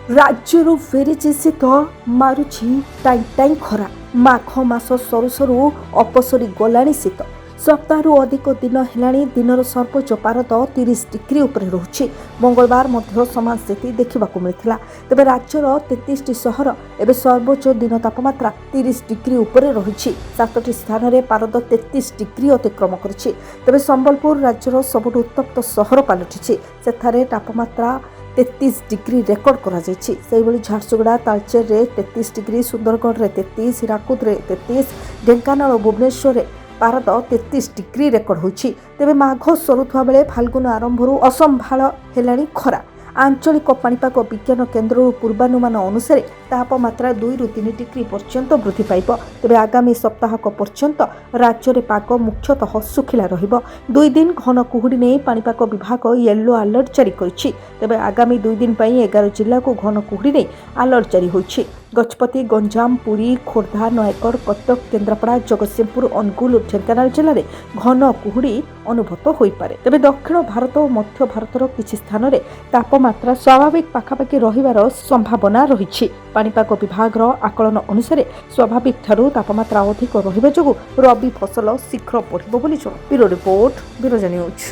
राज्यरू फेरिଛି ଶୀତ ମାରୁଛି ଟାଇଁ ଟାଇଁ ଖରା। ମାଘ ମାସ ସରୁ ସରୁ ଅପସରି ଗଲାଣି ଶୀତ। ସପ୍ତାହରୁ ଅଧିକ ଦିନ ହେଲାଣି ଦିନର ସର୍ବୋଚ୍ଚ ପାରଦ 30 ଡିଗ୍ରୀ ଉପରେ ରହୁଛି। ମଙ୍ଗଳବାର ମଧ୍ୟ ସମାନ ସ୍ଥିତି ଦେଖିବାକୁ ମିଳିଥିଲା। ତେବେ ରାଜ୍ୟର 33ଟି ସହର ଏବେ ସର୍ବୋଚ୍ଚ ଦିନ ତାପମାତ୍ରା 30 ଡିଗ୍ରୀ ଉପରେ ରହିଛି। 7ଟି ସ୍ଥାନରେ ପାରଦ 33 ଡିଗ୍ରୀ ଅତିକ୍ରମ କରିଛି। ତେବେ ସମ୍ବଲପୁର ରାଜ୍ୟର ସବୁଠୁ ଉତ୍ତପ୍ତ ସହର ପାଲଟିଛି। ସେଠାରେ ତାପମାତ୍ରା 33 ଡିଗ୍ରୀ ରେକର୍ଡ କରାଯାଇଛି। ସେହିଭଳି ଝାରସୁଗୁଡ଼ା ତାଳଚେରରେ 33 ଡିଗ୍ରୀ, ସୁନ୍ଦରଗଡ଼ରେ 33, ହୀରାକୁଦରେ 33, ଢେଙ୍କାନାଳ ଓ ଭୁବନେଶ୍ୱରରେ ପାରଦ 33 ଡିଗ୍ରୀ ରେକର୍ଡ ହୋଇଛି। ତେବେ ମାଘ ସରୁଥିବା ବେଳେ ଫାଲ୍ଗୁନ ଆରମ୍ଭରୁ ଅସମ୍ଭାଳ ହେଲାଣି ଖରା। ଆଞ୍ଚଳିକ ପାଣିପାଗ ବିଜ୍ଞାନ କେନ୍ଦ୍ରରୁ ପୂର୍ବାନୁମାନ ଅନୁସାରେ ତାପମାତ୍ରା 2ରୁ 3 ଡିଗ୍ରୀ ପର୍ଯ୍ୟନ୍ତ ବୃଦ୍ଧି ପାଇବ। ତେବେ ଆଗାମୀ ସପ୍ତାହକ ପର୍ଯ୍ୟନ୍ତ ରାଜ୍ୟରେ ପାଗ ମୁଖ୍ୟତଃ ଶୁଖିଲା ରହିବ। 2 ଦିନ ଘନ କୁହୁଡ଼ି ନେଇ ପାଣିପାଗ ବିଭାଗ ୟେଲୋ ଆଲର୍ଟ ଜାରି କରିଛି। ତେବେ ଆଗାମୀ 2 ଦିନ ପାଇଁ 11 ଜିଲ୍ଲାକୁ ଘନ କୁହୁଡ଼ି ନେଇ ଆଲର୍ଟ ଜାରି ହୋଇଛି। ଗଜପତି, ଗଞ୍ଜାମ, ପୁରୀ, ଖୋର୍ଦ୍ଧା, ନୟାଗଡ଼, କଟକ, କେନ୍ଦ୍ରାପଡ଼ା, ଜଗତସିଂହପୁର, ଅନୁଗୁଳ ଓ ଢେଙ୍କାନାଳ ଜିଲ୍ଲାରେ ଘନ କୁହୁଡ଼ି ଅନୁଭୂତ ହୋଇପାରେ। ତେବେ ଦକ୍ଷିଣ ଭାରତ ଓ ମଧ୍ୟ ଭାରତର କିଛି ସ୍ଥାନରେ ତାପମାତ୍ରା ସ୍ୱାଭାବିକ ପାଖାପାଖି ରହିବାର ସମ୍ଭାବନା ରହିଛି। ପାଣିପାଗ ବିଭାଗର ଆକଳନ ଅନୁସାରେ ସ୍ୱାଭାବିକ ଠାରୁ ତାପମାତ୍ରା ଅଧିକ ରହିବା ଯୋଗୁଁ ରବି ଫସଲ ଶୀଘ୍ର ବଢ଼ିବ ବୋଲି ଜଣାପଡ଼ିଛି। Bureau report, Biraja news.